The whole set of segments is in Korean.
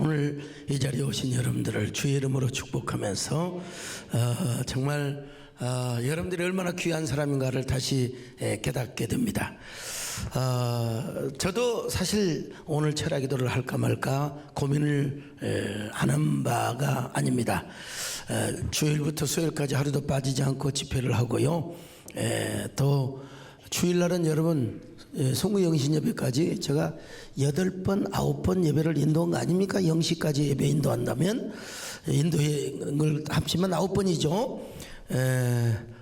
오늘 이 자리에 오신 여러분들을 주의 이름으로 축복하면서 정말 여러분들이 얼마나 귀한 사람인가를 다시 깨닫게 됩니다. 저도 사실 오늘 철야 기도를 할까 말까 고민을 안 한 바가 아닙니다. 주일부터 수요일까지 하루도 빠지지 않고 집회를 하고요. 또 주일날은 여러분 송구영신 예배까지 제가 8번 9번 예배를 인도한 거 아닙니까? 영시까지 예배 인도한다면 인도를 합치면 9번이죠.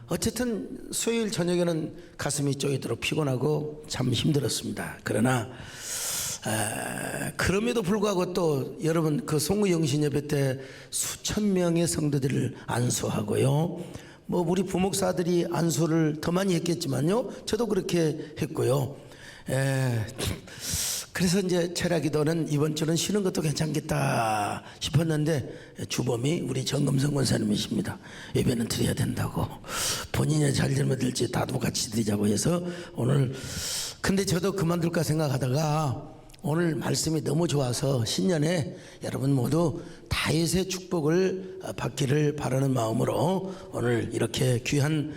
어쨌든 수요일 저녁에는 가슴이 쪼이도록 피곤하고 참 힘들었습니다. 그러나 그럼에도 불구하고 또 여러분 그 송구영신 예배 때 수천 명의 성도들을 안수하고요. 뭐 우리 부목사들이 안수를 더 많이 했겠지만요, 저도 그렇게 했고요. 그래서 이제 철야 기도는 이번 주는 쉬는 것도 괜찮겠다 싶었는데 주범이 우리 정금성 권사님이십니다. 예배는 드려야 된다고, 본인이 잘 잘못될지 다도 같이 드리자고 해서 오늘, 근데 저도 그만둘까 생각하다가 오늘 말씀이 너무 좋아서 신년에 여러분 모두 다윗의 축복을 받기를 바라는 마음으로 오늘 이렇게 귀한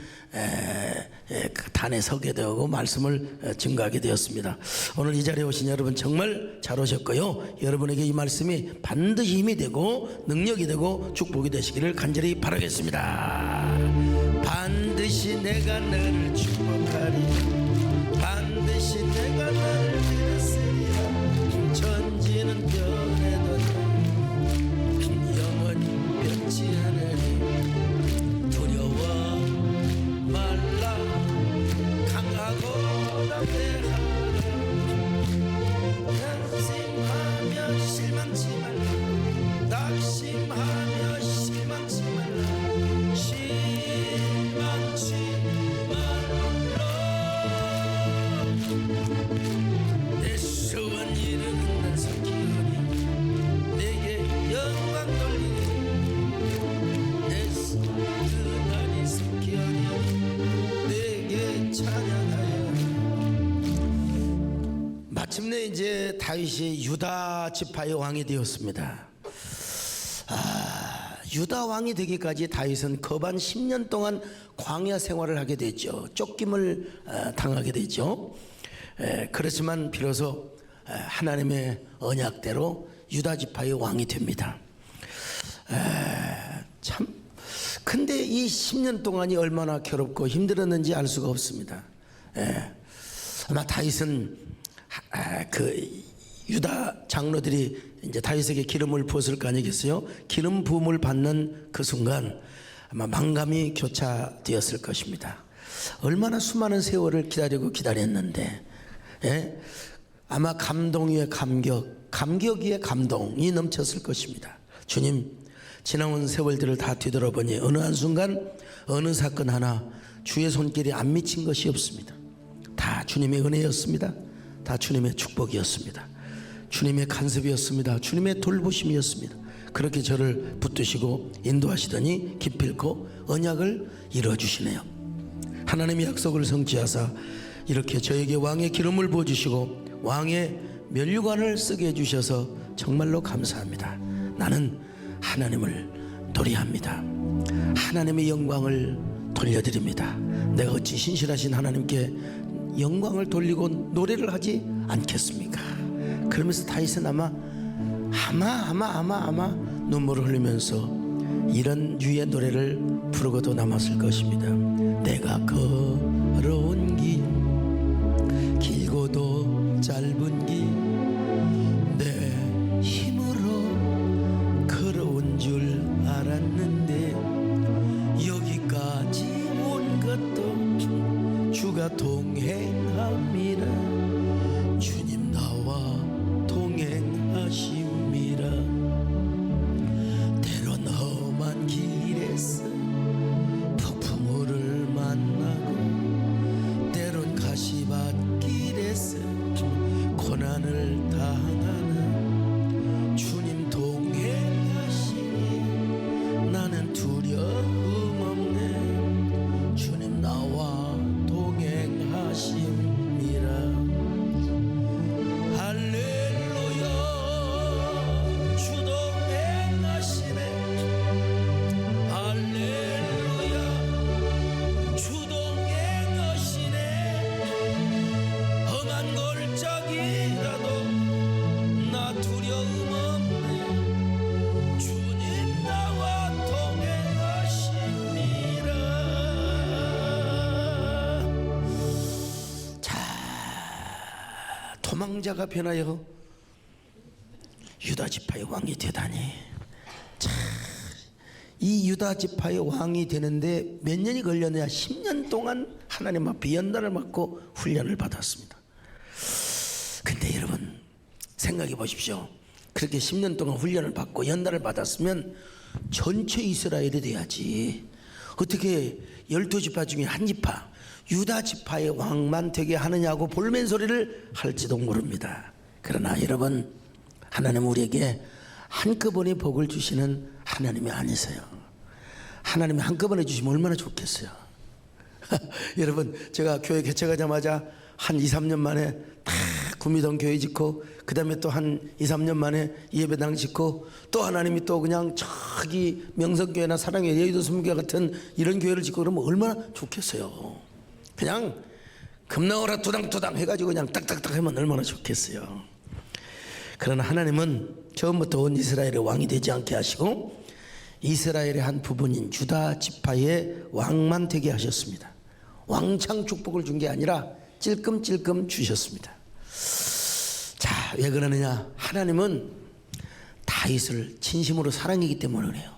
단에 서게 되고 말씀을 증거하게 되었습니다. 오늘 이 자리에 오신 여러분 정말 잘 오셨고요. 여러분에게 이 말씀이 반드시 힘이 되고 능력이 되고 축복이 되시기를 간절히 바라겠습니다. 반드시 내가 너를 축복하리, 반드시 내가 너를 믿으리라. 천지는 변해도 영원히 변치 않으리. 두려워 말라, 강하고 담대하라. 낙심하며 실망치 말라, 낙심하며 실망치 말라, 실망치 말라. 내 소원 이루는 날 섬기오니 내게 영광 돌리니, 내 그날이 섬기오니 내게 찬양하여. 마침내 이제 다윗이 유다 지파의 왕이 되었습니다. 유다 왕이 되기까지 다윗은 거반 10년 동안 광야 생활을 하게 되죠. 쫓김을 당하게 되죠. 그렇지만 비로소 하나님의 언약대로 유다 지파의 왕이 됩니다. 참 근데 이 10년 동안이 얼마나 괴롭고 힘들었는지 알 수가 없습니다. 아마 다윗은 그 유다 장로들이 이제 다윗에게 기름을 부었을 거 아니겠어요? 기름 부음을 받는 그 순간 아마 만감이 교차되었을 것입니다. 얼마나 수많은 세월을 기다렸는데, 아마 감동 위에 감격, 감격 위에 감동이 넘쳤을 것입니다. 주님, 지나온 세월들을 다 뒤돌아보니 어느 한순간 어느 사건 하나 주의 손길이 안 미친 것이 없습니다. 다 주님의 은혜였습니다. 다 주님의 축복이었습니다. 주님의 간섭이었습니다. 주님의 돌보심이었습니다. 그렇게 저를 붙드시고 인도하시더니 기필코 언약을 이루어주시네요. 하나님의 약속을 성취하사 이렇게 저에게 왕의 기름을 부어주시고 왕의 면류관을 쓰게 해주셔서 정말로 감사합니다. 나는 하나님을 노래합니다. 하나님의 영광을 돌려드립니다. 내가 어찌 신실하신 하나님께 영광을 돌리고 노래를 하지 않겠습니까? 그러면서 다윗은 아마 눈물을 흘리면서 이런 유의 노래를 부르고도 남았을 것입니다. 내가 걸어온 길, 길고도 짧은 길, 내 힘으로 걸어온 줄 알았는데 여기까지 온 것도 주가 동행함이라. 주님 나와 동행하심이라. 때론 험한 길에서 폭풍우를 만나고 때론 가시밭길에서 고난을 당하는 사망자가 변하여 유다 지파의 왕이 되다니. 참, 이 유다 지파의 왕이 되는데 몇 년이 걸렸냐? 10년 동안 하나님 앞에 연단을 받고 훈련을 받았습니다. 근데 여러분 생각해 보십시오. 그렇게 10년 동안 훈련을 받고 연단을 받았으면 전체 이스라엘이 돼야지. 어떻게 12지파 중에 한 지파 유다 지파의 왕만 되게 하느냐고 볼멘 소리를 할지도 모릅니다. 그러나 여러분, 하나님은 우리에게 한꺼번에 복을 주시는 하나님이 아니세요. 하나님이 한꺼번에 주시면 얼마나 좋겠어요. 여러분, 제가 교회 개척하자마자 한 2, 3년 만에 다 구미동 교회 짓고, 그 다음에 또 한 2, 3년 만에 예배당 짓고, 또 하나님이 또 그냥 저기 명성교회나 사랑의 여의도 선교회 같은 이런 교회를 짓고 그러면 얼마나 좋겠어요. 그냥 금나오라 두당두당 해가지고 그냥 딱딱딱 하면 얼마나 좋겠어요. 그러나 하나님은 처음부터 온 이스라엘의 왕이 되지 않게 하시고 이스라엘의 한 부분인 유다 지파의 왕만 되게 하셨습니다. 왕창 축복을 준 게 아니라 찔끔찔끔 주셨습니다. 자, 왜 그러느냐? 하나님은 다윗을 진심으로 사랑이기 때문에 그래요.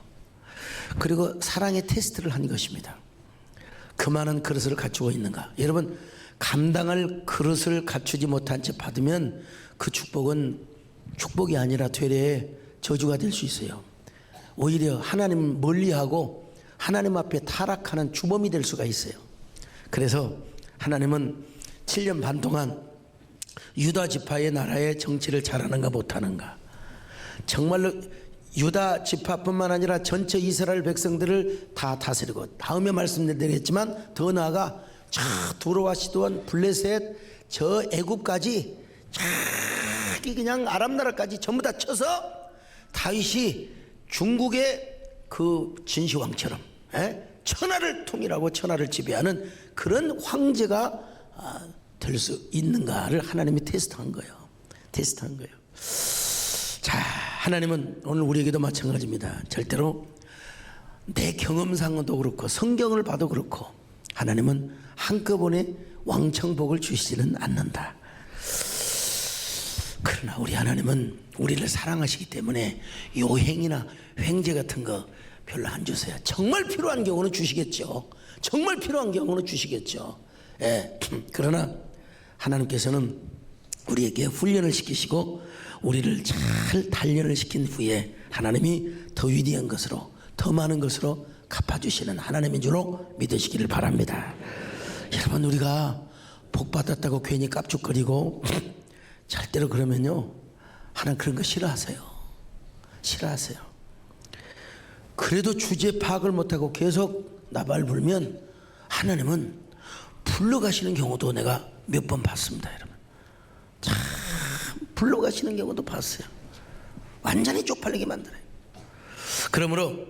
그리고 사랑의 테스트를 한 것입니다. 그만한 그릇을 갖추고 있는가? 여러분, 감당할 그릇을 갖추지 못한 채 받으면 그 축복은 축복이 아니라 되레 저주가 될 수 있어요. 오히려 하나님 멀리하고 하나님 앞에 타락하는 주범이 될 수가 있어요. 그래서 하나님은 7년 반 동안 유다 지파의 나라의 정치를 잘하는가 못하는가, 정말로 유다 지파뿐만 아니라 전체 이스라엘 백성들을 다 다스리고, 다음에 말씀드리겠지만 더 나아가 두로와 시돈 블레셋 저 애굽까지 저기 그냥 아람 나라까지 전부 다 쳐서 다윗이 중국의 그 진시황처럼 천하를 통일하고 천하를 지배하는 그런 황제가 될 수 있는가를 하나님이 테스트한 거예요. 테스트한 거예요. 자, 하나님은 오늘 우리에게도 마찬가지입니다. 절대로 내 경험상도 그렇고 성경을 봐도 그렇고 하나님은 한꺼번에 왕창 복을 주시지는 않는다. 그러나 우리 하나님은 우리를 사랑하시기 때문에 요행이나 횡재 같은 거 별로 안 주세요. 정말 필요한 경우는 주시겠죠. 정말 필요한 경우는 주시겠죠. 예. 그러나 하나님께서는 우리에게 훈련을 시키시고 우리를 잘 단련을 시킨 후에 하나님이 더 위대한 것으로, 더 많은 것으로 갚아주시는 하나님인 줄로 믿으시기를 바랍니다. 여러분, 우리가 복 받았다고 괜히 깝죽거리고 절대로 그러면요, 하나님 그런 거 싫어하세요. 싫어하세요. 그래도 주제 파악을 못하고 계속 나발 불면 하나님은 불러가시는 경우도 내가 몇 번 봤습니다. 여러분, 참 불러가시는 경우도 봤어요. 완전히 쪽팔리게 만들어요. 그러므로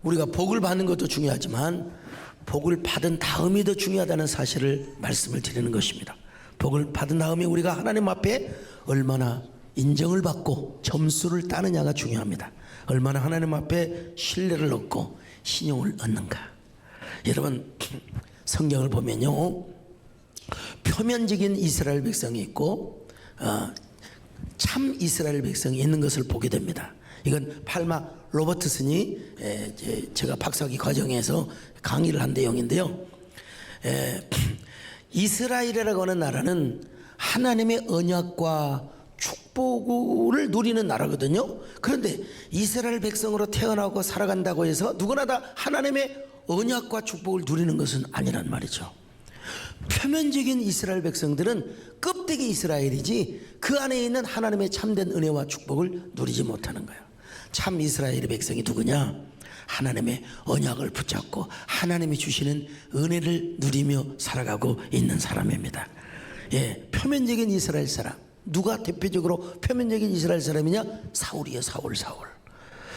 우리가 복을 받는 것도 중요하지만 복을 받은 다음이 더 중요하다는 사실을 말씀을 드리는 것입니다. 복을 받은 다음에 우리가 하나님 앞에 얼마나 인정을 받고 점수를 따느냐가 중요합니다. 얼마나 하나님 앞에 신뢰를 얻고 신용을 얻는가. 여러분, 성경을 보면요, 표면적인 이스라엘 백성이 있고 참 이스라엘 백성이 있는 것을 보게 됩니다. 이건 팔마 로버트슨이 제가 박사학위 과정에서 강의를 한 내용인데요. 이스라엘이라고 하는 나라는 하나님의 언약과 축복을 누리는 나라거든요. 그런데 이스라엘 백성으로 태어나고 살아간다고 해서 누구나 다 하나님의 언약과 축복을 누리는 것은 아니란 말이죠. 표면적인 이스라엘 백성들은 껍데기 이스라엘이지 그 안에 있는 하나님의 참된 은혜와 축복을 누리지 못하는 거예요. 참 이스라엘의 백성이 누구냐? 하나님의 언약을 붙잡고 하나님이 주시는 은혜를 누리며 살아가고 있는 사람입니다. 예, 표면적인 이스라엘 사람, 누가 대표적으로 표면적인 이스라엘 사람이냐? 사울이요.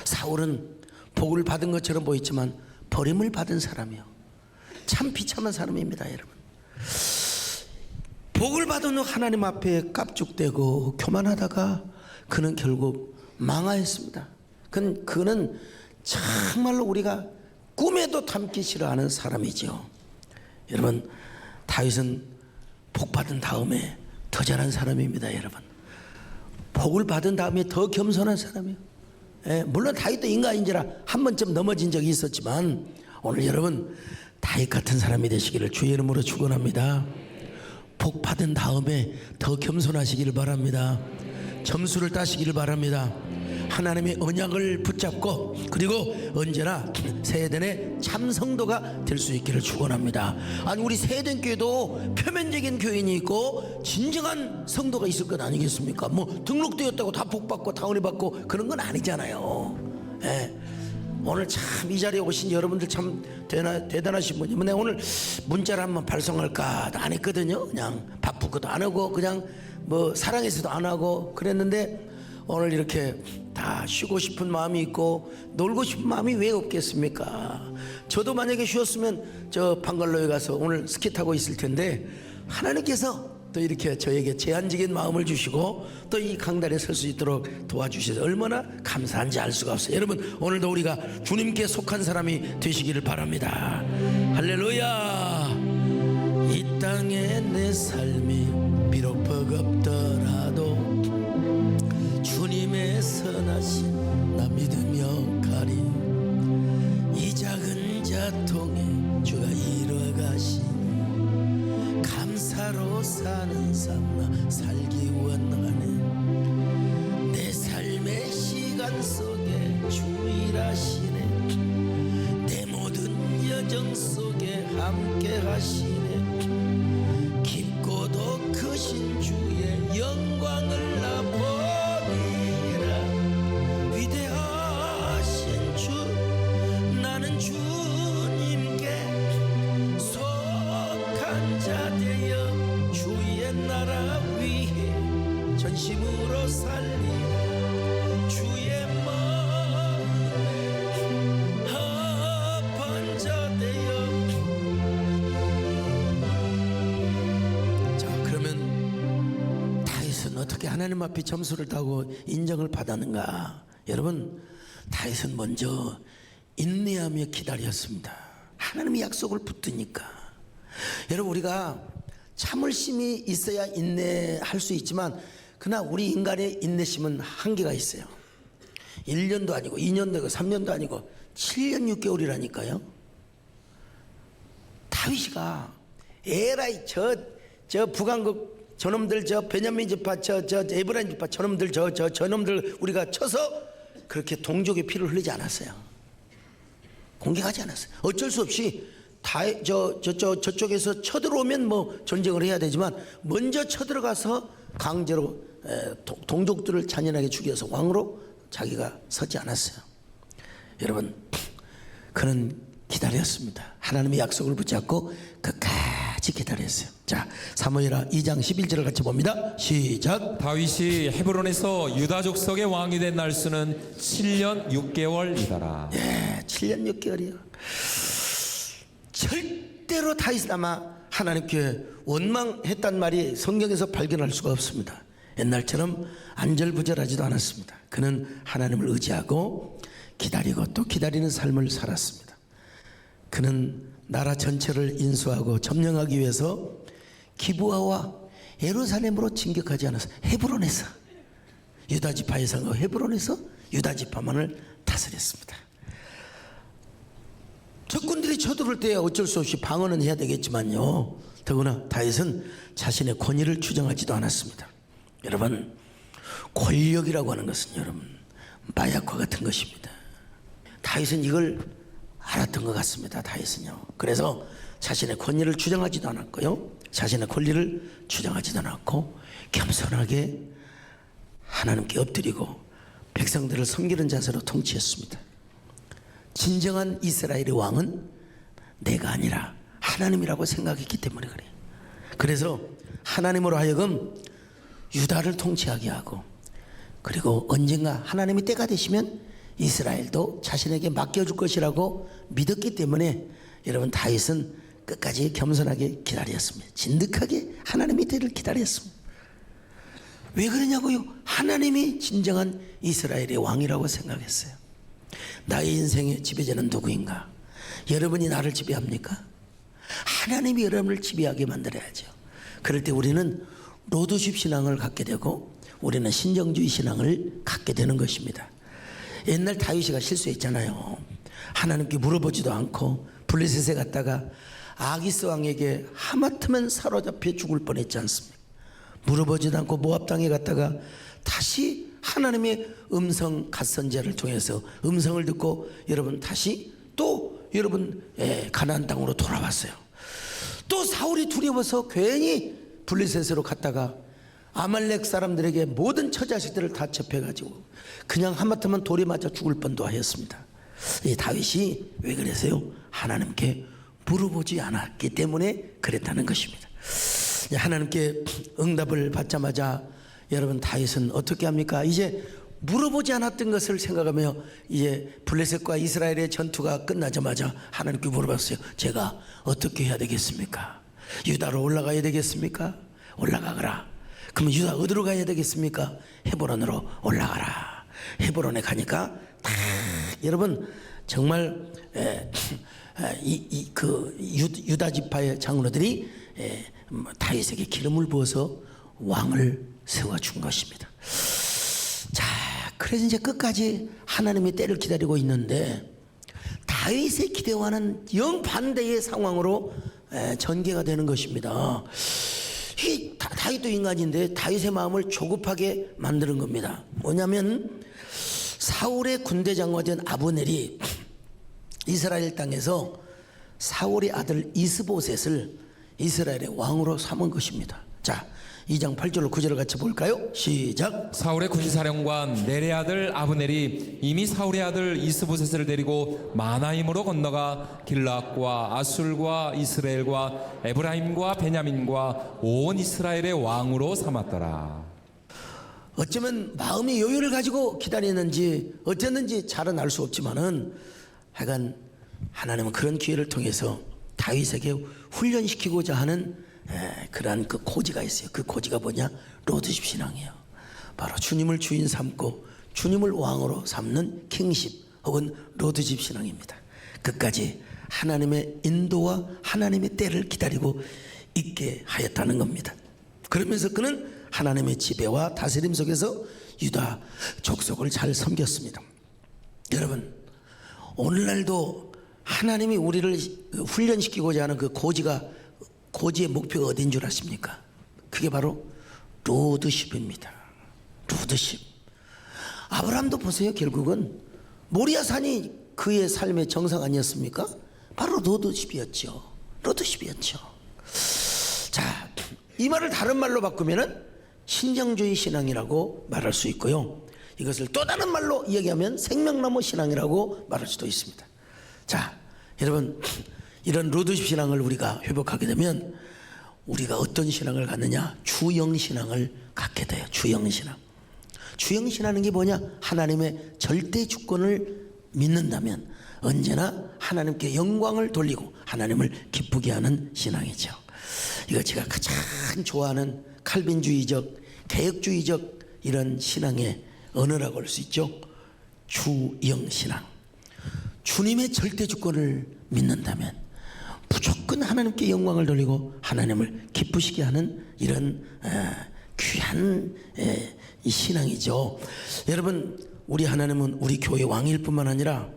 사울은 복을 받은 것처럼 보이지만 버림을 받은 사람이요. 참 비참한 사람입니다. 여러분, 복을 받은 후 하나님 앞에 깝죽대고 교만하다가 그는 결국 망하였습니다. 그는 정말로 우리가 꿈에도 담기 싫어하는 사람이죠. 여러분, 다윗은 복 받은 다음에 더 잘한 사람입니다, 여러분. 복을 받은 다음에 더 겸손한 사람이에요. 예, 물론 다윗도 인간인지라 한 번쯤 넘어진 적이 있었지만 오늘 여러분 다윗 같은 사람이 되시기를 주의 이름으로 축원합니다. 복 받은 다음에 더 겸손하시기를 바랍니다. 점수를 따시기를 바랍니다. 하나님의 언약을 붙잡고 그리고 언제나 세대의 참 성도가 될 수 있기를 축원합니다. 아니 우리 세대 교회도 표면적인 교인이 있고 진정한 성도가 있을 것 아니겠습니까? 뭐 등록되었다고 다 복받고 다 은혜받고 그런 건 아니잖아요. 예. 오늘 참 이 자리에 오신 여러분들 참 대단하신 분이면 내가 오늘 문자를 한번 발송할까 안 했거든요. 그냥 바쁘고도 안 하고 그냥 뭐 사랑해서도 안 하고 그랬는데 오늘 이렇게 다 쉬고 싶은 마음이 있고 놀고 싶은 마음이 왜 없겠습니까? 저도 만약에 쉬었으면 저 방갈로에 가서 오늘 스키 타고 있을 텐데 하나님께서 또 이렇게 저에게 제한적인 마음을 주시고 또 이 강단에 설 수 있도록 도와주셔서 얼마나 감사한지 알 수가 없어요. 여러분 오늘도 우리가 주님께 속한 사람이 되시기를 바랍니다. 할렐루야. 이 땅에 내 삶이 비록 버겁더라도 주님의 선하심 나 믿으며 가리. 이 작은 자통에 주가 이뤄가시니 감사로 사는 삶 나 살기 원하네. 내 삶의 시간 속에 주 일하시네. 내 모든 여정 속에 함께 하시네. 깊고도 크신 주의 영광을 나 보리라. 위대하신 주 나는 주님께 속한 자 되어 주의 나라 위해 전심으로 살리라. 주의 마음에 합한 자 되어. 자 그러면 다윗은 어떻게 하나님 앞에 점수를 따고 인정을 받았는가? 여러분 다윗은 먼저 인내하며 기다렸습니다. 하나님의 약속을 붙드니까. 여러분 우리가 참을심이 있어야 인내할 수 있지만 그러나 우리 인간의 인내심은 한계가 있어요. 1년도 아니고 2년도 아니고 3년도 아니고 7년 6개월이라니까요. 다윗이가 에라이 저 북왕국 저놈들 저 베냐민 지파 저 에브라임 지파 저놈들 저놈들 우리가 쳐서 그렇게 동족의 피를 흘리지 않았어요. 공격하지 않았어요. 어쩔 수 없이 저쪽에서 쳐들어오면 뭐 전쟁을 해야 되지만 먼저 쳐들어가서 강제로 동족들을 잔인하게 죽여서 왕으로 자기가 서지 않았어요. 여러분 그는 기다렸습니다. 하나님의 약속을 붙잡고 끝까지 기다렸어요. 자 사무엘하 2장 11절을 같이 봅니다. 시작. 다윗이 헤브론에서 유다 족속의 왕이 된 날수는 7년 6개월이더라. 예, 7년 6개월이요. 절대로 다윗은 아마 하나님께 원망했단 말이 성경에서 발견할 수가 없습니다. 옛날처럼 안절부절하지도 않았습니다. 그는 하나님을 의지하고 기다리고 또 기다리는 삶을 살았습니다. 그는 나라 전체를 인수하고 점령하기 위해서 기브아와 예루살렘으로 진격하지 않았어요. 헤브론에서 유다 지파의 상과 헤브론에서 유다 지파만을 다스렸습니다. 적군들이 쳐들어올 때 어쩔 수 없이 방어는 해야 되겠지만요. 더구나 다윗은 자신의 권위를 주장하지도 않았습니다. 여러분 권력이라고 하는 것은 여러분 마약과 같은 것입니다. 다윗은 이걸 알았던 것 같습니다. 다윗은요. 그래서 자신의 권위를 주장하지도 않았고요. 자신의 권리를 주장하지도 않았고 겸손하게 하나님께 엎드리고 백성들을 섬기는 자세로 통치했습니다. 진정한 이스라엘의 왕은 내가 아니라 하나님이라고 생각했기 때문에 그래요. 그래서 하나님으로 하여금 유다를 통치하게 하고 그리고 언젠가 하나님의 때가 되시면 이스라엘도 자신에게 맡겨줄 것이라고 믿었기 때문에 여러분 다윗은 끝까지 겸손하게 기다렸습니다. 진득하게 하나님의 때를 기다렸습니다. 왜 그러냐고요? 하나님이 진정한 이스라엘의 왕이라고 생각했어요. 나의 인생의 지배자는 누구인가? 여러분이 나를 지배합니까? 하나님이 여러분을 지배하게 만들어야죠. 그럴 때 우리는 로드십 신앙을 갖게 되고 우리는 신정주의 신앙을 갖게 되는 것입니다. 옛날 다윗이가 실수했잖아요. 하나님께 물어보지도 않고 블레셋에 갔다가 아기스 왕에게 하마터면 사로잡혀 죽을 뻔했지 않습니까? 물어보지도 않고 모압 땅에 갔다가 다시 하나님의 음성 갓선제를 통해서 음성을 듣고 여러분 다시 또 여러분 가나안 땅으로 돌아왔어요. 또 사울이 두려워서 괜히 블레셋으로 갔다가 아말렉 사람들에게 모든 처자식들을 다 접해가지고 그냥 하마터면 돌에 맞아 죽을 뻔도 하였습니다. 이 다윗이 왜 그랬어요? 하나님께 물어보지 않았기 때문에 그랬다는 것입니다. 하나님께 응답을 받자마자 여러분 다윗은 어떻게 합니까? 이제 물어보지 않았던 것을 생각하며 이제 블레셋과 이스라엘의 전투가 끝나자마자 하나님께 물어봤어요. 제가 어떻게 해야 되겠습니까? 유다로 올라가야 되겠습니까? 올라가거라. 그러면 유다 어디로 가야 되겠습니까? 헤브론으로 올라가라. 헤브론에 가니까 다 여러분 정말 유다 지파의 장로들이 다윗에게 기름을 부어서 왕을 세워준 것입니다. 자, 그래서 이제 끝까지 하나님의 때를 기다리고 있는데 다윗의 기대와는 영반대의 상황으로 전개가 되는 것입니다. 이 다윗도 인간인데 다윗의 마음을 조급하게 만드는 겁니다. 뭐냐면 사울의 군대 장관이 된 아브넬이 이스라엘 땅에서 사울의 아들 이스보셋을 이스라엘의 왕으로 삼은 것입니다. 자, 2장 8절로 9절을 같이 볼까요? 시작. 사울의 군사령관 넬의 아들 아브넬이 이미 사울의 아들 이스보셋을 데리고 마나임으로 건너가 길라앗과 아술과 이스라엘과 에브라임과 베냐민과 온 이스라엘의 왕으로 삼았더라. 어쩌면 마음의 여유를 가지고 기다렸는지 어땠는지 잘은 알 수 없지만은 하여간 하나님은 그런 기회를 통해서 다윗에게 훈련시키고자 하는 그러한 그 고지가 있어요. 그 고지가 뭐냐? 로드십 신앙이에요. 바로 주님을 주인 삼고 주님을 왕으로 삼는 킹십 혹은 로드십 신앙입니다. 끝까지 하나님의 인도와 하나님의 때를 기다리고 있게 하였다는 겁니다. 그러면서 그는 하나님의 지배와 다스림 속에서 유다 족속을 잘 섬겼습니다. 여러분, 오늘날도 하나님이 우리를 훈련시키고자 하는 그 고지의 목표가 어딘 줄 아십니까? 그게 바로 로드십입니다. 로드십. 아브라함도 보세요. 결국은 모리아산이 그의 삶의 정상 아니었습니까? 바로 로드십이었죠. 로드십이었죠. 자, 이 말을 다른 말로 바꾸면은 신정주의 신앙이라고 말할 수 있고요. 이것을 또 다른 말로 이야기하면 생명나무 신앙이라고 말할 수도 있습니다. 자, 여러분, 이런 로드십 신앙을 우리가 회복하게 되면 우리가 어떤 신앙을 갖느냐? 주영 신앙을 갖게 돼요. 주영 신앙. 주영 신앙은 게 뭐냐? 하나님의 절대 주권을 믿는다면 언제나 하나님께 영광을 돌리고 하나님을 기쁘게 하는 신앙이죠. 이거 제가 가장 좋아하는 칼빈주의적, 개혁주의적 이런 신앙의 언어라고 할 수 있죠. 주영 신앙. 주님의 절대 주권을 믿는다면 무조건 하나님께 영광을 돌리고 하나님을 기쁘시게 하는 이런 귀한 이 신앙이죠. 여러분, 우리 하나님은 우리 교회 왕일 뿐만 아니라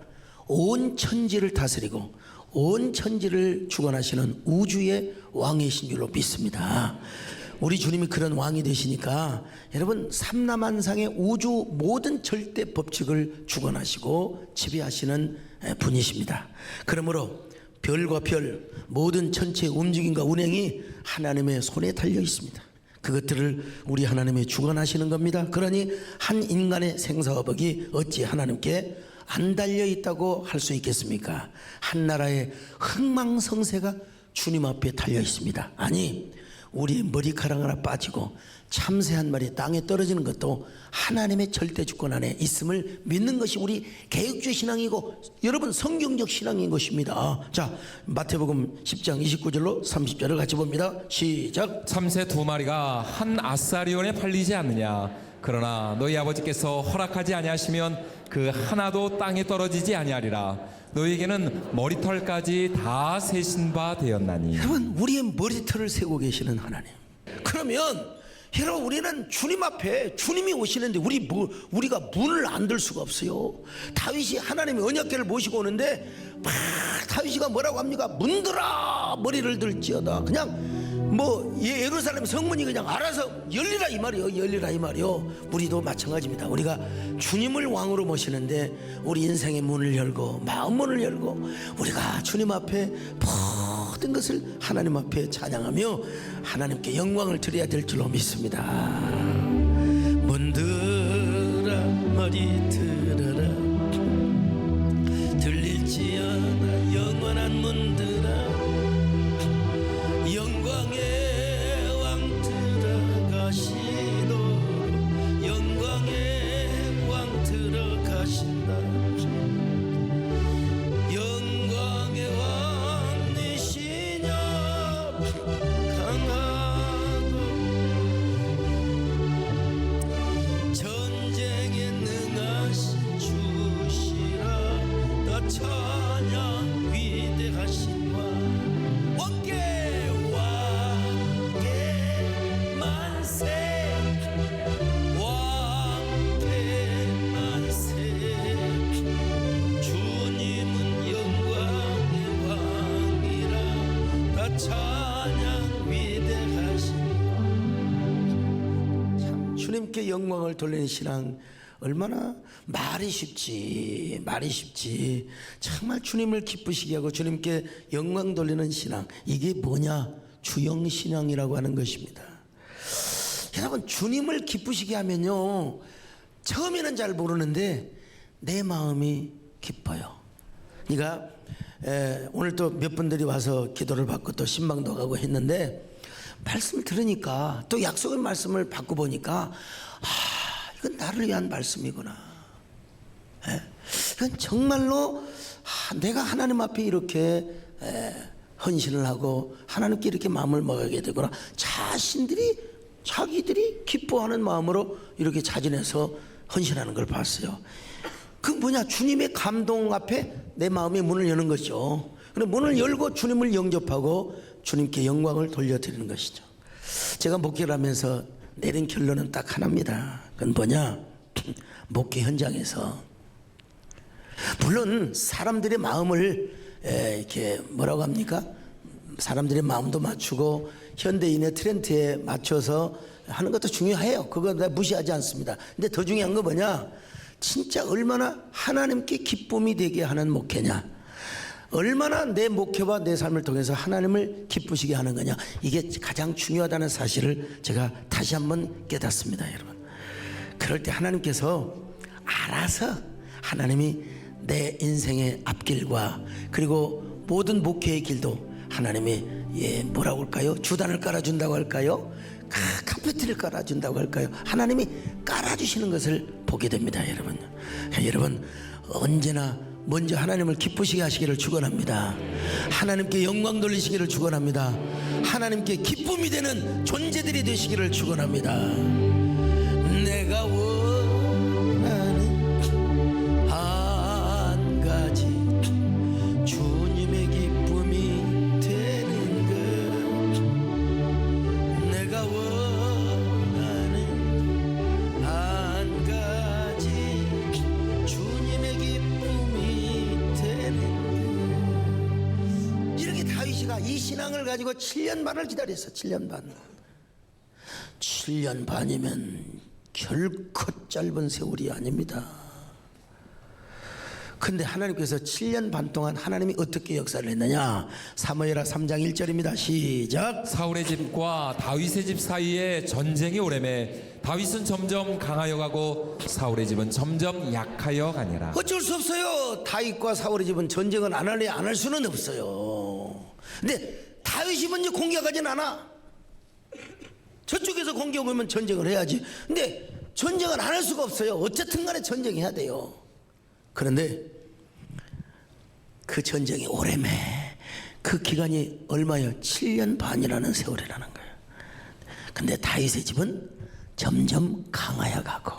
온 천지를 다스리고 온 천지를 주관하시는 우주의 왕이신 줄로 믿습니다. 우리 주님이 그런 왕이 되시니까 여러분 삼라만상의 우주 모든 절대 법칙을 주관하시고 지배하시는 분이십니다. 그러므로 별과 별 모든 천체의 움직임과 운행이 하나님의 손에 달려 있습니다. 그것들을 우리 하나님이 주관하시는 겁니다. 그러니 한 인간의 생사화복이 어찌 하나님께 안 달려 있다고 할 수 있겠습니까? 한 나라의 흥망성쇠가 주님 앞에 달려 있습니다. 아니, 우리의 머리카락 하나 빠지고 참새 한 마리 땅에 떨어지는 것도 하나님의 절대 주권 안에 있음을 믿는 것이 우리 개혁주의 신앙이고 여러분 성경적 신앙인 것입니다. 자, 마태복음 10장 29절로 30절을 같이 봅니다. 시작. 참새 두 마리가 한 아사리온에 팔리지 않느냐? 그러나 너희 아버지께서 허락하지 아니하시면 그 하나도 땅에 떨어지지 아니하리라. 너희에게는 머리털까지 다 세신 바 되었나니. 여러분, 우리의 머리털을 세고 계시는 하나님. 그러면 여러분, 우리는 주님 앞에 주님이 오시는데 우리가 문을 안 들 수가 없어요. 다윗이 하나님의 언약궤를 모시고 오는데 막 다윗이가 뭐라고 합니까? 문들아 머리를 들지어다. 그냥 뭐 예루살렘 성문이 그냥 알아서 열리라 이 말이요. 열리라 이 말이요. 우리도 마찬가지입니다. 우리가 주님을 왕으로 모시는데 우리 인생의 문을 열고 마음 문을 열고 우리가 주님 앞에 모든 것을 하나님 앞에 찬양하며 하나님께 영광을 드려야 될 줄로 믿습니다. 문들아 머리 들어라 들릴지 않아 영원한 문들아 영광의 왕 들어가시도록 영광의 왕 들어가신다. 영광의 왕이시냐 강하고 전쟁에 능하신 주시라. 더 찬양 위대하신 왕 왕께 만세 왕께 만세. 주님은 영광의 왕이라. 다 찬양 위대하신 참 주님께 영광을 돌리는 신앙 얼마나 말이 쉽지 정말 주님을 기쁘시게 하고 주님께 영광 돌리는 신앙, 이게 뭐냐? 주영신앙이라고 하는 것입니다. 여러분, 주님을 기쁘시게 하면요 처음에는 잘 모르는데 내 마음이 기뻐요. 그러니까 오늘 또 몇 분들이 와서 기도를 받고 또 신방도 가고 했는데 말씀을 들으니까 또 약속의 말씀을 받고 보니까 이건 나를 위한 말씀이구나. 이건 정말로 내가 하나님 앞에 이렇게 헌신을 하고 하나님께 이렇게 마음을 먹게 되구나. 자기들이 기뻐하는 마음으로 이렇게 자진해서 헌신하는 걸 봤어요. 그 뭐냐? 주님의 감동 앞에 내 마음의 문을 여는 거죠. 그럼 문을 열고 주님을 영접하고 주님께 영광을 돌려드리는 것이죠. 제가 목회를 하면서 내린 결론은 딱 하나입니다. 그건 뭐냐? 목회 현장에서 물론 사람들의 마음을 이렇게 뭐라고 합니까? 사람들의 마음도 맞추고 현대인의 트렌드에 맞춰서 하는 것도 중요해요. 그거 내가 무시하지 않습니다. 근데 더 중요한 거 뭐냐? 진짜 얼마나 하나님께 기쁨이 되게 하는 목회냐, 얼마나 내 목회와 내 삶을 통해서 하나님을 기쁘시게 하는 거냐, 이게 가장 중요하다는 사실을 제가 다시 한번 깨닫습니다. 여러분, 그럴 때 하나님께서 알아서 하나님이 내 인생의 앞길과 그리고 모든 목회의 길도 하나님이 뭐라고 할까요? 주단을 깔아준다고 할까요? 카페트를 깔아준다고 할까요? 하나님이 깔아주시는 것을 보게 됩니다. 여러분 언제나 먼저 하나님을 기쁘시게 하시기를 축원합니다. 하나님께 영광 돌리시기를 축원합니다. 하나님께 기쁨이 되는 존재들이 되시기를 축원합니다. 내가 원하는 한 가지 주님의 기쁨이 되는 것. 내가 원하는 한 가지 주님의 기쁨이 되는 것. 이렇게 다윗이가 이 신앙을 가지고 7년 반을 기다렸어. 7년 반. 7년 반이면 결코 짧은 세월이 아닙니다. 근데 하나님께서 7년 반 동안 하나님이 어떻게 역사를 했느냐? 사무엘하 3장 1절입니다. 시작. 사울의 집과 다윗의 집 사이에 전쟁이 오래매 다윗은 점점 강하여 가고 사울의 집은 점점 약하여 가니라. 어쩔 수 없어요. 다윗과 사울의 집은 전쟁을 안 할 수는 없어요. 근데 다윗이 먼저 공격하진 않아. 저쪽에서 공격 오면 전쟁을 해야지. 근데 전쟁을 안 할 수가 없어요. 어쨌든 간에 전쟁해야 돼요. 그런데 그 전쟁이 오래매. 그 기간이 얼마요? 7년 반이라는 세월이라는 거예요. 근데 다윗의 집은 점점 강하여 가고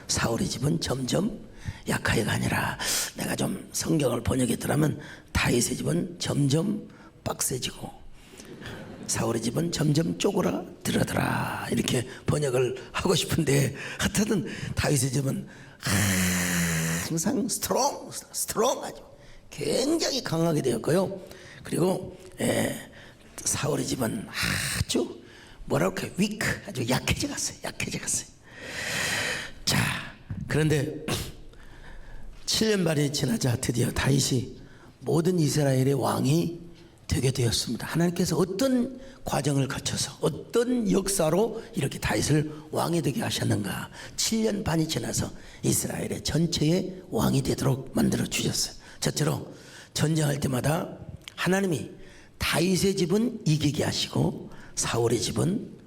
사울의 집은 점점 약하여 가니라. 내가 좀 성경을 번역했더라면 다윗의 집은 점점 빡세지고 사울의 집은 점점 쪼그라들더라 이렇게 번역을 하고 싶은데 하여튼 다윗의 집은 항상 스트롱 아주 굉장히 강하게 되었고요. 그리고 사울의 집은 아주 뭐랄까 위크 아주 약해져 갔어요. 자, 그런데 7년 반이 지나자 드디어 다윗이 모든 이스라엘의 왕이 되게 되었습니다. 하나님께서 어떤 과정을 거쳐서 어떤 역사로 이렇게 다윗을 왕이 되게 하셨는가. 7년 반이 지나서 이스라엘의 전체의 왕이 되도록 만들어 주셨어요. 저처럼 전쟁할 때마다 하나님이 다윗의 집은 이기게 하시고 사울의 집은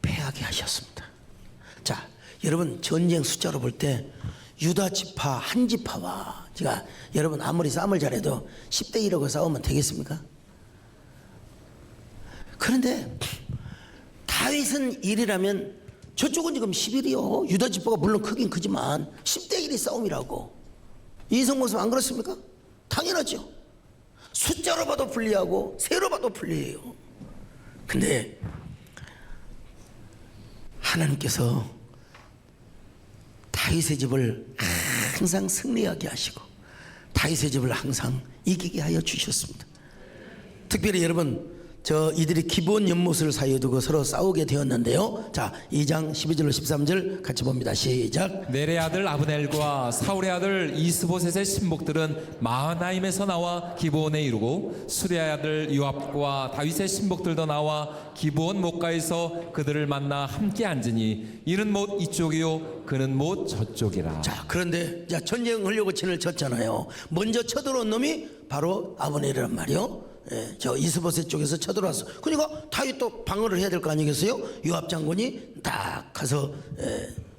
패하게 하셨습니다. 자, 여러분 전쟁 숫자로 볼 때 유다 지파 한 지파와 제가 여러분 아무리 싸움을 잘해도 10대 1하고 싸우면 되겠습니까? 그런데 다윗은 1이라면 저쪽은 지금 11이요. 유다 지파가 물론 크긴 크지만 10대 1이 싸움이라고. 이성 모습 안 그렇습니까? 당연하죠. 숫자로 봐도 불리하고 세로 봐도 불리해요. 근데 하나님께서 다윗의 집을 항상 승리하게 하시고 다윗의 집을 항상 이기게 하여 주셨습니다. 특별히 여러분 이들이 기브온 연못을 사이에 두고 서로 싸우게 되었는데요. 자, 2장 12절로 13절 같이 봅니다. 시작. 넬의 아들 아브넬과 사울의 아들 이스보셋의 신복들은 마하나임에서 나와 기브온에 이르고 수리아의 아들 요압과 다윗의 신복들도 나와 기브온 못가에서 그들을 만나 함께 앉으니 이는 못 이쪽이요 그는 못 저쪽이라. 자, 그런데 전쟁하려고 진을 쳤잖아요. 먼저 쳐들어온 놈이 바로 아브넬이란 말이요. 저 이스보셋 쪽에서 쳐들어왔어. 그러니까 다윗도 방어를 해야 될 거 아니겠어요? 요압 장군이 딱 가서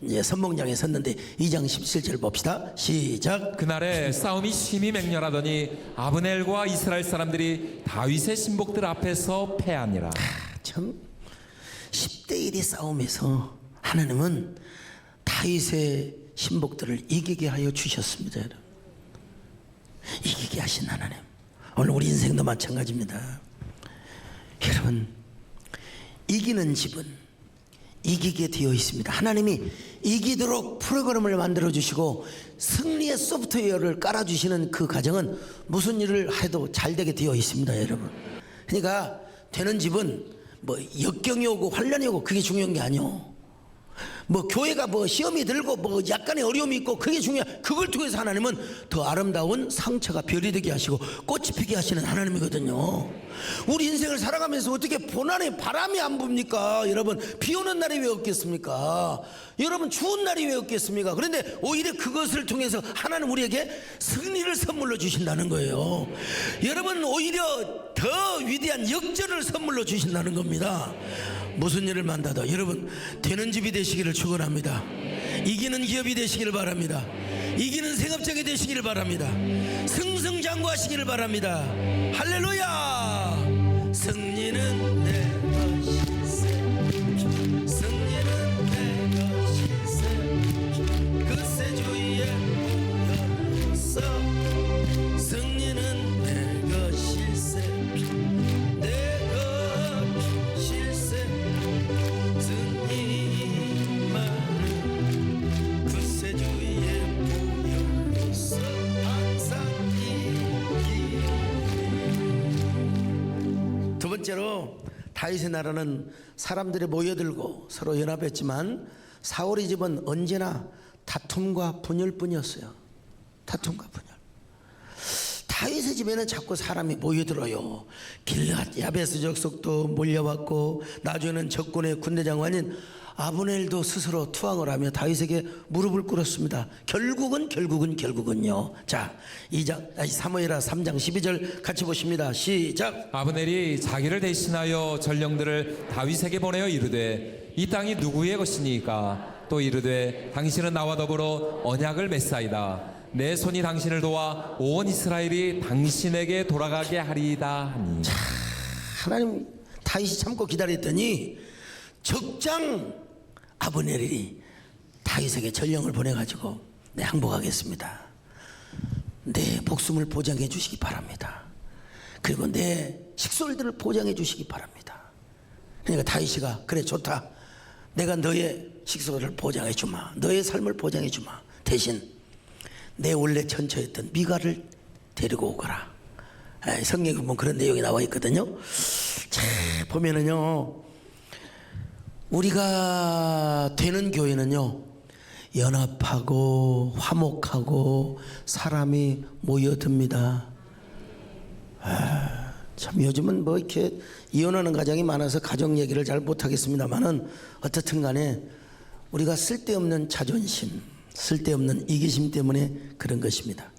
이제 선봉장에 섰는데 2장 17절 봅시다. 시작. 그날에 싸움이 심히 맹렬하더니 아브넬과 이스라엘 사람들이 다윗의 신복들 앞에서 패하니라. 참 10대 1의 싸움에서 하나님은 다윗의 신복들을 이기게 하여 주셨습니다. 이기게 하신 하나님. 오늘 우리 인생도 마찬가지입니다. 여러분, 이기는 집은 이기게 되어 있습니다. 하나님이 이기도록 프로그램을 만들어 주시고 승리의 소프트웨어를 깔아 주시는 그 과정은 무슨 일을 해도 잘 되게 되어 있습니다, 여러분. 그러니까 되는 집은 뭐 역경이 오고 환란이 오고 그게 중요한 게 아니요. 뭐 교회가 뭐 시험이 들고 뭐 약간의 어려움이 있고 그게 중요해. 그걸 통해서 하나님은 더 아름다운 상처가 별이 되게 하시고 꽃이 피게 하시는 하나님이거든요. 우리 인생을 살아가면서 어떻게 고난에 바람이 안 붑니까? 여러분, 비 오는 날이 왜 없겠습니까? 여러분, 추운 날이 왜 없겠습니까? 그런데 오히려 그것을 통해서 하나님 우리에게 승리를 선물로 주신다는 거예요. 여러분, 오히려 더 위대한 역전을 선물로 주신다는 겁니다. 무슨 일을 만나도 여러분 되는 집이 되시기를 축원합니다. 이기는 기업이 되시기를 바랍니다. 이기는 생업장이 되시기를 바랍니다. 승승장구하시기를 바랍니다. 할렐루야. 승리는 내 것일세. 승리는 내 것일세. 그새 주의 보혈로서 승리는 내 것일세. 내 것일세. 승리만은 그새 주의 보혈로서 항상 이기리. 두 번째로 다윗의 나라는 사람들이 모여들고 서로 연합했지만 사울의 집은 언제나 다툼과 분열뿐이었어요. 다툼과 분열. 다윗의 집에는 자꾸 사람이 모여들어요. 길앗 야베스 족속도 몰려왔고 나중에는 적군의 군대장관인 아브넬도 스스로 투항을 하며 다윗에게 무릎을 꿇었습니다. 결국은요. 자, 2장 사무엘하 3장 12절 같이 보십니다. 시작. 아브넬이 자기를 대신하여 전령들을 다윗에게 보내어 이르되 이 땅이 누구의 것이니까? 또 이르되 당신은 나와 더불어 언약을 맺사이다. 내 손이 당신을 도와 온 이스라엘이 당신에게 돌아가게 하리이다 하니. 자, 하나님 다윗이 참고 기다렸더니 적장 아브넬이 다윗에게 전령을 보내가지고 네, 항복하겠습니다. 내 목숨을 보장해 주시기 바랍니다. 그리고 내 식솔들을 보장해 주시기 바랍니다. 그러니까 다윗이가 그래 좋다. 내가 너의 식소를 보장해 주마. 너의 삶을 보장해 주마. 대신 내 원래 전처였던 미가를 데리고 오거라. 성경에 보면 그런 내용이 나와 있거든요. 자, 보면은요, 우리가 되는 교회는요, 연합하고 화목하고 사람이 모여듭니다. 참 요즘은 뭐 이렇게 이혼하는 가정이 많아서 가정 얘기를 잘 못하겠습니다만은 어떻든 간에 우리가 쓸데없는 자존심, 쓸데없는 이기심 때문에 그런 것입니다.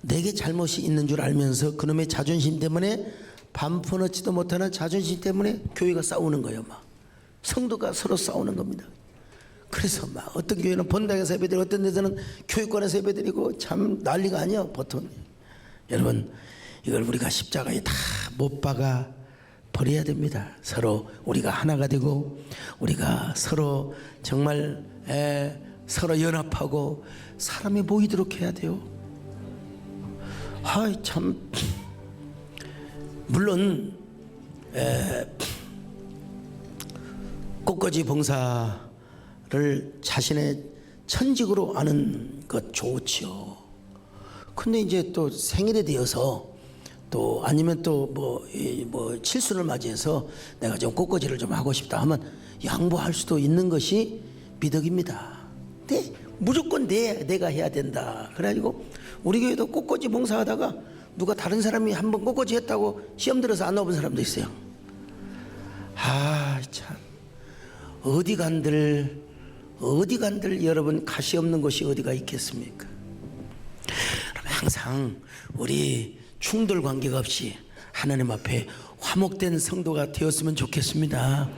내게 잘못이 있는 줄 알면서 그놈의 자존심 때문에 반푼어치도 못하는 자존심 때문에 교회가 싸우는 거예요. 막 성도가 서로 싸우는 겁니다. 그래서 막 어떤 교회는 본당에서 예배드리고 어떤 데서는 교육관에서 예배드리고 참 난리가 아니야 보통. 여러분 이걸 우리가 십자가에 다 못 박아 버려야 됩니다. 서로 우리가 하나가 되고 우리가 서로 정말 서로 연합하고 사람이 모이도록 해야 돼요. 아이 참 물론 꽃꽂이 봉사를 자신의 천직으로 아는 것 좋지요. 근데 이제 또 생일에 되어서 또 아니면 또 뭐 칠순을 맞이해서 내가 좀 꽃꽂이를 좀 하고 싶다 하면 양보할 수도 있는 것이 미덕입니다. 근데 무조건 내가 해야 된다. 그래가지고 우리 교회도 꽃꽂이 봉사하다가 누가 다른 사람이 한번 꽃꽂이 했다고 시험 들어서 안 나온 사람도 있어요. 아 참 어디 간들 여러분 가시 없는 곳이 어디가 있겠습니까? 그럼 항상 우리 충돌 관계가 없이 하나님 앞에 화목된 성도가 되었으면 좋겠습니다.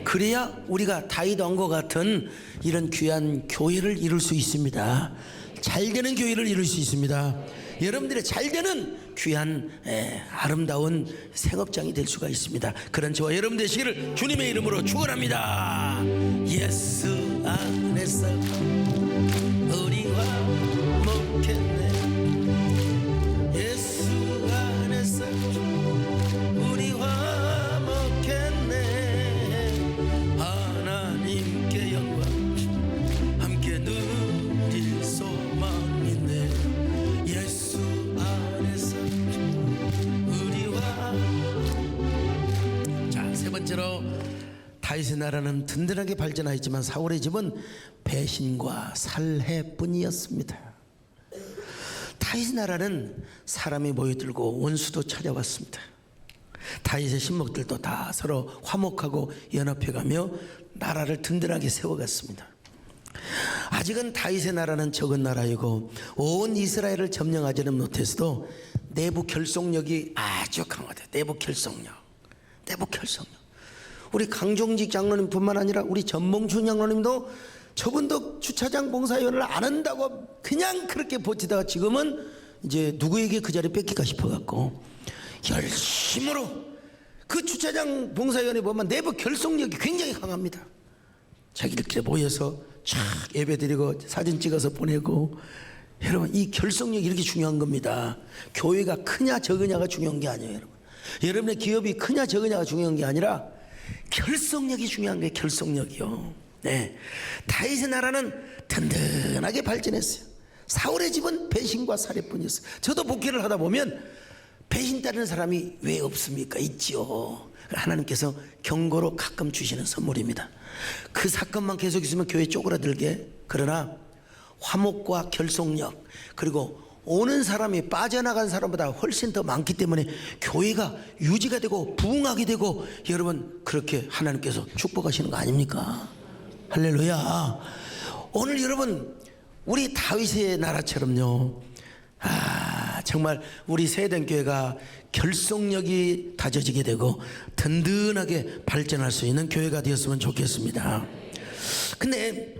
그래야 우리가 다윗 왕과 같은 이런 귀한 교회를 이룰 수 있습니다. 잘 되는 교회를 이룰 수 있습니다. 여러분들의 잘 되는 귀한 아름다운 생업장이 될 수가 있습니다. 그런 저와 여러분 되시기를 주님의 이름으로 축원합니다. 예수 안에서 우리와 먹겠네. 예수 안에서 우리와 먹겠네. 하나님께 영광 함께 누릴 소망 있네. 예수 안에서 우리와. 자, 세 번째로 다윗의 나라는 든든하게 발전하였지만 사울의 집은 배신과 살해뿐이었습니다. 다윗의 나라는 사람이 모여들고 원수도 찾아왔습니다. 다윗의 신복들도 다 서로 화목하고 연합해가며 나라를 든든하게 세워갔습니다. 아직은 다윗의 나라는 적은 나라이고 온 이스라엘을 점령하지는 못했어도 내부 결속력이 아주 강하다. 내부 결속력. 우리 강종직 장로님뿐만 아니라 우리 전몽춘 장로님도 저분도 주차장 봉사위원을 안 한다고 그냥 그렇게 버티다가 지금은 이제 누구에게 그 자리 뺏길까 싶어갖고 열심으로 그 주차장 봉사위원회 보면 내부 결속력이 굉장히 강합니다. 자기들끼리 모여서 촥 예배드리고 사진 찍어서 보내고. 여러분 이 결속력이 이렇게 중요한 겁니다. 교회가 크냐 적으냐가 중요한 게 아니에요. 여러분의 기업이 크냐 적으냐가 중요한 게 아니라 결속력이 중요한 거예요. 결속력이요. 네, 다윗의 나라는 든든하게 발전했어요. 사울의 집은 배신과 살해뿐이었어요. 저도 목회를 하다 보면 배신 따르는 사람이 왜 없습니까? 있지요. 하나님께서 경고로 가끔 주시는 선물입니다. 그 사건만 계속 있으면 교회 쪼그라들게. 그러나 화목과 결속력 그리고 오는 사람이 빠져나간 사람보다 훨씬 더 많기 때문에 교회가 유지가 되고 부흥하게 되고 여러분 그렇게 하나님께서 축복하시는 거 아닙니까? 할렐루야. 오늘 여러분 우리 다윗의 나라처럼요, 정말 우리 세대교회가 결속력이 다져지게 되고 든든하게 발전할 수 있는 교회가 되었으면 좋겠습니다. 근데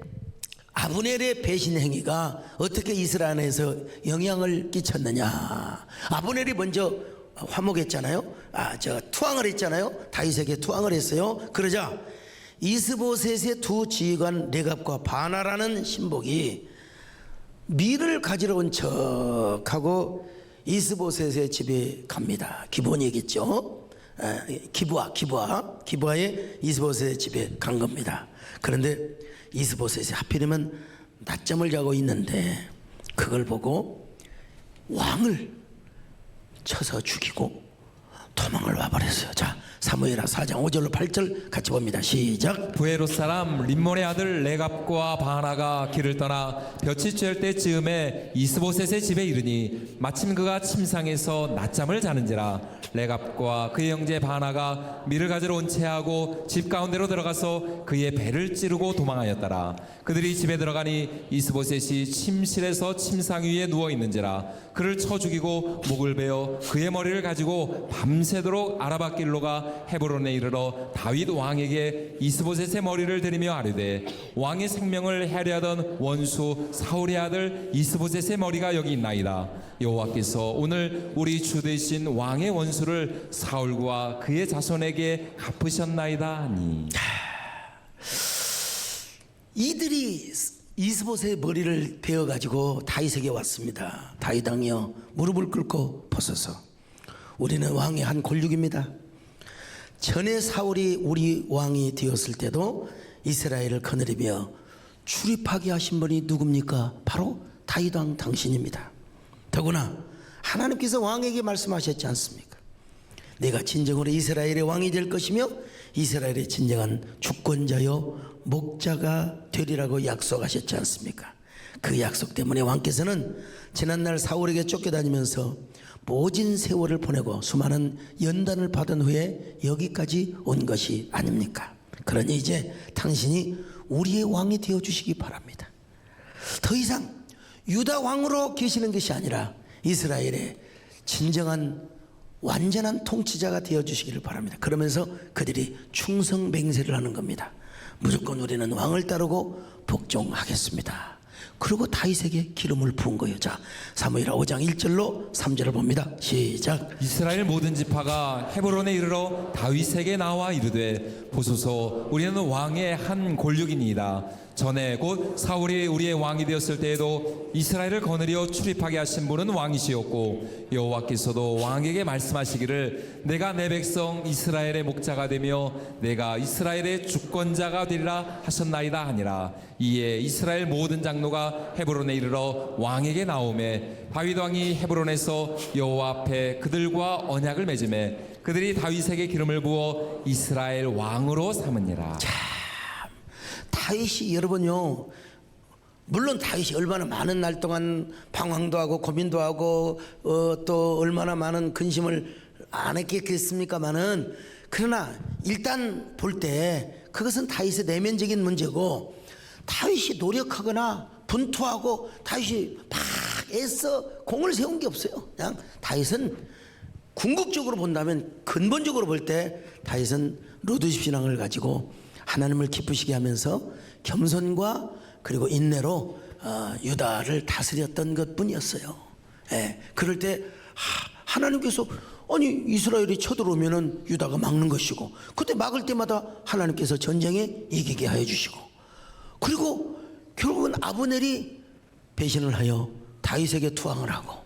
아브넬의 배신 행위가 어떻게 이스라엘에서 영향을 끼쳤느냐. 아브넬이 먼저 화목했잖아요. 투항을 했잖아요. 다윗에게 투항을 했어요. 그러자 이스보셋의 두 지휘관 레갑과 바나라는 신복이 밀을 가지러 온 척하고 이스보셋의 집에 갑니다. 기본이겠죠. 기브아의 이스보셋의 집에 간 겁니다. 그런데 이스보셋이 하필이면 낮잠을 자고 있는데 그걸 보고 왕을 쳐서 죽이고 도망을 와버렸어요. 자, 사무엘하 4장 5절로 8절 같이 봅니다. 시작. 부에롯 사람 림몬의 아들 레갑과 바하나가 길을 떠나 볕이 쬐을 때 즈음에 이스보셋의 집에 이르니 마침 그가 침상에서 낮잠을 자는지라. 레갑과 그의 형제 바하나가 밀을 가지러 온 채하고 집 가운데로 들어가서 그의 배를 찌르고 도망하였더라. 그들이 집에 들어가니 이스보셋이 침실에서 침상 위에 누워 있는지라. 그를 쳐 죽이고 목을 베어 그의 머리를 가지고 밤새도록 아라바 길로 가 헤브론에 이르러 다윗 왕에게 이스보셋의 머리를 들이며 아뢰되 왕의 생명을 해하려던 원수 사울의 아들 이스보셋의 머리가 여기 있나이다. 여호와께서 오늘 우리 주 되신 왕의 원수를 사울과 그의 자손에게 갚으셨나이다 하니. 이들이 이스보셋의 머리를 베어 가지고 다윗에게 왔습니다. 다윗 왕이여 무릎을 꿇고 벗어서 우리는 왕의 한 골육입니다. 전에 사울이 우리 왕이 되었을 때도 이스라엘을 거느리며 출입하게 하신 분이 누굽니까? 바로 다윗 왕 당신입니다. 더구나 하나님께서 왕에게 말씀하셨지 않습니까? 내가 진정으로 이스라엘의 왕이 될 것이며 이스라엘의 진정한 주권자요 목자가 되리라고 약속하셨지 않습니까? 그 약속 때문에 왕께서는 지난날 사울에게 쫓겨다니면서 모진 세월을 보내고 수많은 연단을 받은 후에 여기까지 온 것이 아닙니까? 그러니 이제 당신이 우리의 왕이 되어주시기 바랍니다. 더 이상 유다 왕으로 계시는 것이 아니라 이스라엘의 진정한 완전한 통치자가 되어주시기를 바랍니다. 그러면서 그들이 충성맹세를 하는 겁니다. 무조건 우리는 왕을 따르고 복종하겠습니다. 그리고 다윗에게 기름을 부은 거예요. 자, 사무엘하 5장 1절로 3절을 봅니다. 시작. 이스라엘 모든 지파가 헤브론에 이르러 다윗에게 나와 이르되 보소서 우리는 왕의 한 골육이니이다. 전에 곧 사울이 우리의 왕이 되었을 때에도 이스라엘을 거느려 출입하게 하신 분은 왕이시었고 여호와께서도 왕에게 말씀하시기를 내가 내 백성 이스라엘의 목자가 되며 내가 이스라엘의 주권자가 되리라 하셨나이다 하니라. 이에 이스라엘 모든 장로가 헤브론에 이르러 왕에게 나오매 다윗 왕이 헤브론에서 여호와 앞에 그들과 언약을 맺으매 그들이 다윗에게 기름을 부어 이스라엘 왕으로 삼으니라. 다윗이 여러분요, 물론 다윗이 얼마나 많은 날 동안 방황도 하고 고민도 하고 또 얼마나 많은 근심을 안 했겠습니까마는, 그러나 일단 볼 때 그것은 다윗의 내면적인 문제고, 다윗이 노력하거나 분투하고 다윗이 막 애써 공을 세운 게 없어요. 그냥 다윗은 궁극적으로 본다면, 근본적으로 볼 때 다윗은 로드십 신앙을 가지고 하나님을 기쁘시게 하면서 겸손과 그리고 인내로 유다를 다스렸던 것뿐이었어요. 예, 그럴 때 하나님께서 아니 이스라엘이 쳐들어오면은 유다가 막는 것이고, 그때 막을 때마다 하나님께서 전쟁에 이기게 하여 주시고, 그리고 결국은 아브넬이 배신을 하여 다윗에게 투항을 하고,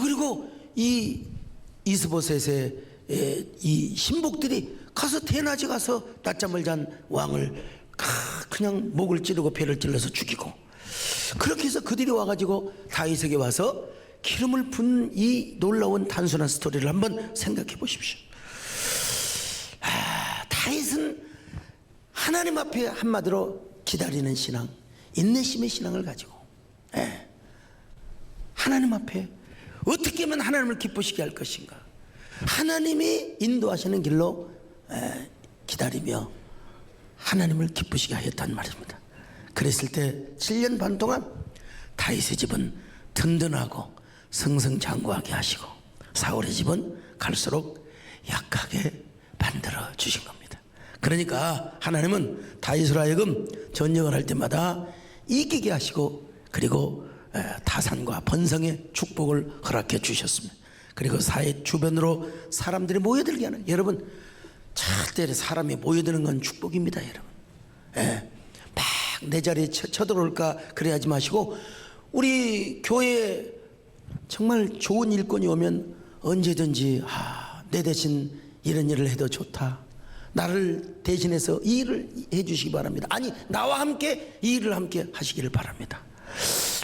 그리고 이 이스보셋의 이 신복들이 가서 대낮에 가서 낮잠을 잔 왕을 그냥 목을 찌르고 배를 찔러서 죽이고, 그렇게 해서 그들이 와가지고 다윗에게 와서 기름을 붓는 이 놀라운 단순한 스토리를 한번 생각해 보십시오. 다윗은 하나님 앞에 한마디로 기다리는 신앙, 인내심의 신앙을 가지고 하나님 앞에 어떻게 하면 하나님을 기쁘시게 할 것인가, 하나님이 인도하시는 길로 기다리며 하나님을 기쁘시게 하였단 말입니다. 그랬을 때 7년 반 동안 다윗의 집은 든든하고 승승장구하게 하시고, 사울의 집은 갈수록 약하게 만들어 주신 겁니다. 그러니까 하나님은 다윗으로 하여금 전쟁을 할 때마다 이기게 하시고, 그리고 다산과 번성의 축복을 허락해 주셨습니다. 그리고 사회 주변으로 사람들이 모여들게 하는, 여러분 절대 사람이 모여드는 건 축복입니다, 여러분. 막 내 자리에 쳐들어올까 그래야지 마시고, 우리 교회에 정말 좋은 일꾼이 오면 언제든지 내 대신 이런 일을 해도 좋다. 나를 대신해서 이 일을 해주시기 바랍니다. 아니, 나와 함께 이 일을 함께 하시기를 바랍니다.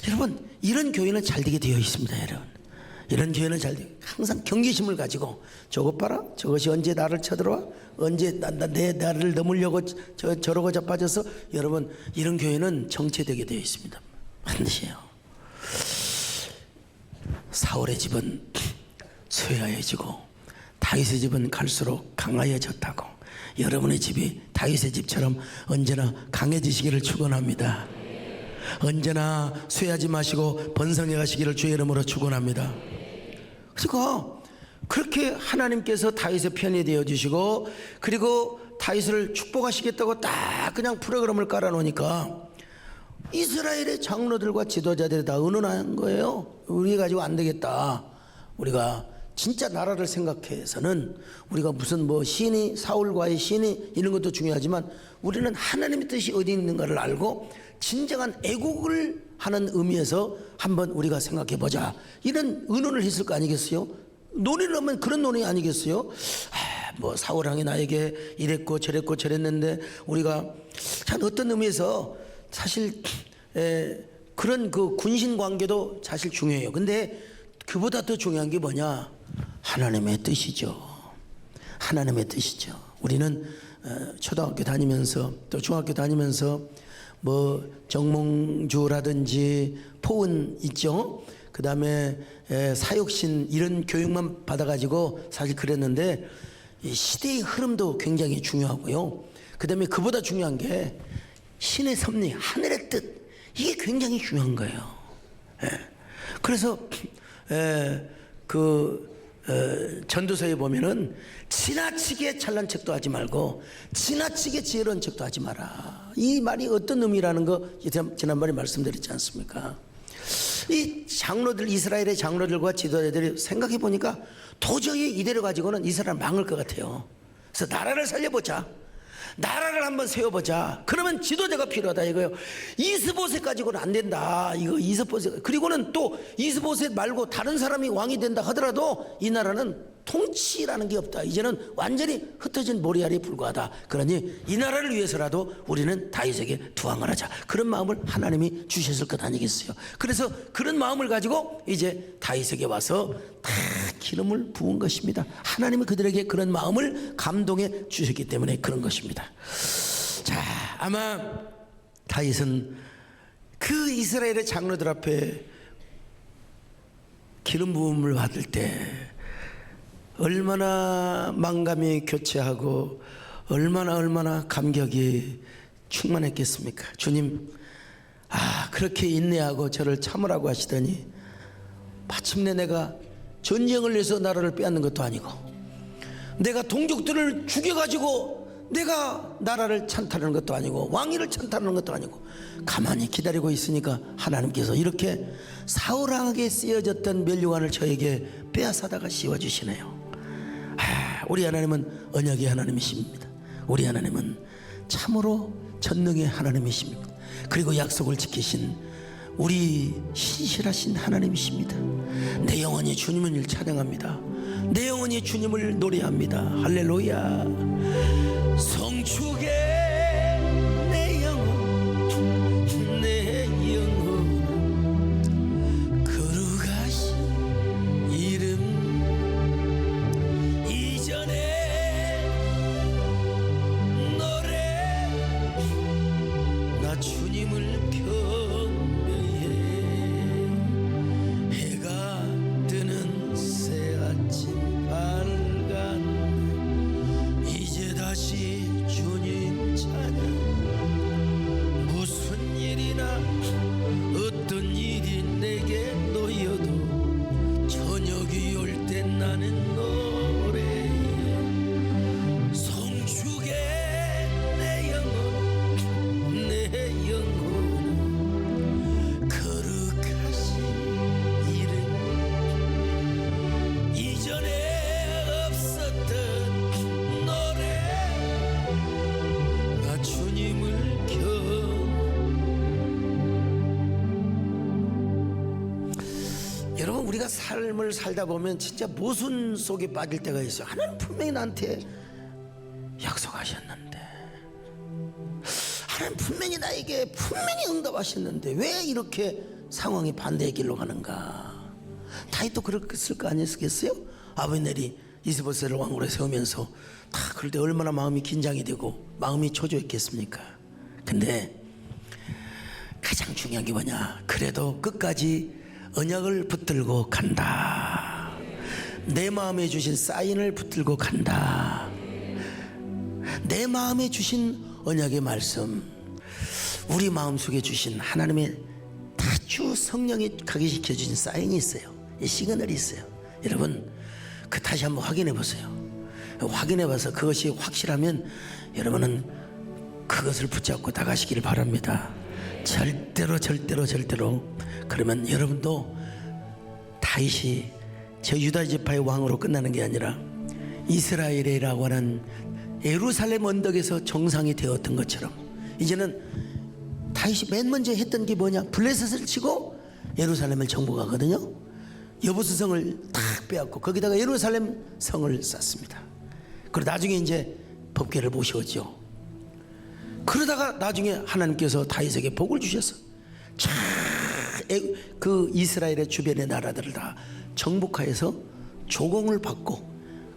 여러분, 이런 교회는 잘 되게 되어 있습니다. 여러분, 이런 교회는 잘 되게, 항상 경계심을 가지고 저것 봐라, 저것이 언제 나를 쳐들어와, 언제 나를 넘으려고 저러고 자빠져서, 여러분, 이런 교회는 정체되게 되어 있습니다. 반드시요. 사울의 집은 쇠하여지고 다윗의 집은 갈수록 강하여졌다고, 여러분의 집이 다윗의 집처럼 언제나 강해지시기를 축원합니다. 언제나 쇠하지 마시고 번성해 가시기를 주의 이름으로 축원합니다. 그러니까 그렇게 하나님께서 다윗의 편이 되어 주시고, 그리고 다윗을 축복하시겠다고 딱 그냥 프로그램을 깔아 놓으니까 이스라엘의 장로들과 지도자들이 다 의논한 거예요. 우리 가지고 안 되겠다. 우리가 진짜 나라를 생각해서는 우리가 무슨 뭐 신이, 사울과의 신이 이런 것도 중요하지만 우리는 하나님의 뜻이 어디 있는가를 알고 진정한 애국을 하는 의미에서 한번 우리가 생각해 보자, 이런 의논을 했을 거 아니겠어요? 논의를 하면 그런 논의 아니겠어요? 뭐 사울왕이 나에게 이랬고 저랬고 저랬는데 우리가 참 어떤 의미에서 사실 그런 그 군신 관계도 사실 중요해요. 근데 그보다 더 중요한 게 뭐냐? 하나님의 뜻이죠. 하나님의 뜻이죠. 우리는 초등학교 다니면서 또 중학교 다니면서 뭐 정몽주라든지 포은 있죠. 그 다음에 사육신 이런 교육만 받아가지고 사실 그랬는데, 이 시대의 흐름도 굉장히 중요하고요. 그 다음에 그보다 중요한 게 신의 섭리, 하늘의 뜻, 이게 굉장히 중요한 거예요. 그래서 전도서에 보면은 지나치게 잘난 척도 하지 말고 지나치게 지혜로운 척도 하지 마라. 이 말이 어떤 의미라는 거 지난번에 말씀드렸지 않습니까? 이 장로들, 이스라엘의 장로들과 지도자들이 생각해 보니까 도저히 이대로 가지고는 이스라엘 망할 것 같아요. 그래서 나라를 살려보자, 나라를 한번 세워보자. 그러면 지도자가 필요하다 이거예요. 이스보셋 가지고는 안 된다. 이거 이스보셋, 그리고는 또 이스보셋 말고 다른 사람이 왕이 된다 하더라도 이 나라는 통치라는 게 없다. 이제는 완전히 흩어진 모리알에 불과하다. 그러니 이 나라를 위해서라도 우리는 다윗에게 투항을 하자. 그런 마음을 하나님이 주셨을 것 아니겠어요? 그래서 그런 마음을 가지고 이제 다윗에게 와서 다 기름을 부은 것입니다. 하나님이 그들에게 그런 마음을 감동해 주셨기 때문에 그런 것입니다. 자, 아마 다윗은 그 이스라엘의 장로들 앞에 기름 부음을 받을 때 얼마나 만감이 교체하고 얼마나 감격이 충만했겠습니까? 주님, 그렇게 인내하고 저를 참으라고 하시더니 마침내 내가 전쟁을 해서 나라를 빼앗는 것도 아니고 내가 동족들을 죽여가지고 내가 나라를 찬탈하는 것도 아니고 왕위를 찬탈하는 것도 아니고 가만히 기다리고 있으니까 하나님께서 이렇게 사울왕에게 쓰여졌던 면류관을 저에게 빼앗아다가 씌워주시네요. 우리 하나님은 언약의 하나님이십니다. 우리 하나님은 참으로 전능의 하나님이십니다. 그리고 약속을 지키신 우리 신실하신 하나님이십니다. 내 영혼이 주님을 찬양합니다. 내 영혼이 주님을 노래합니다. 할렐루야. 성축에 내 영혼, 내 영혼 거룩하신 이름, 이전에 노래 나 주님을 경배해. 해가 뜨는 새 아침 밝은 이제 다시 주님 여러분, 우리가 삶을 살다 보면 진짜 모순 속에 빠질 때가 있어요. 하나님 분명히 나한테 약속하셨는데, 하나님 분명히 나에게 분명히 응답하셨는데 왜 이렇게 상황이 반대의 길로 가는가. 다윗도 그랬을 거 아니었겠어요? 아브넬이 이스보셋을 왕으로 세우면서 다 그럴 때 얼마나 마음이 긴장이 되고 마음이 초조했겠습니까? 근데 가장 중요한 게 뭐냐, 그래도 끝까지 언약을 붙들고 간다. 내 마음에 주신 사인을 붙들고 간다. 내 마음에 주신 언약의 말씀, 우리 마음속에 주신 하나님의 아주 성령이 각인시켜 주신 사인이 있어요. 이 시그널이 있어요. 여러분, 그 다시 한번 확인해 보세요. 확인해 봐서 그것이 확실하면 여러분은 그것을 붙잡고 나가시기를 바랍니다. 절대로 그러면 여러분도 다윗이 저 유다 지파의 왕으로 끝나는 게 아니라 이스라엘이라고 하는 예루살렘 언덕에서 정상이 되었던 것처럼 이제는 다윗이 맨 먼저 했던 게 뭐냐, 블레셋을 치고 예루살렘을 정복하거든요. 여부수성을 탁 빼앗고 거기다가 예루살렘 성을 쌓습니다. 그리고 나중에 이제 법궤를 모셔오죠. 그러다가 나중에 하나님께서 다윗에게 복을 주셔서 그 이스라엘의 주변의 나라들을 다 정복하여서 조공을 받고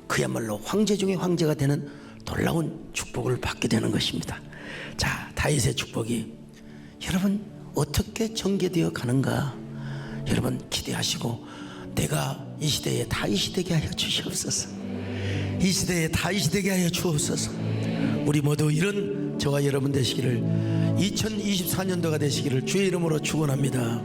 그야말로 황제 중에 황제가 되는 놀라운 축복을 받게 되는 것입니다. 자, 다윗의 축복이 여러분 어떻게 전개되어 가는가 여러분 기대하시고, 내가 이 시대에 다윗이 되게 하여 주시옵소서. 이 시대에 다윗이 되게 하여 주옵소서. 우리 모두 이런 저와 여러분 되시기를, 2024년도가 되시기를 주의 이름으로 축원합니다.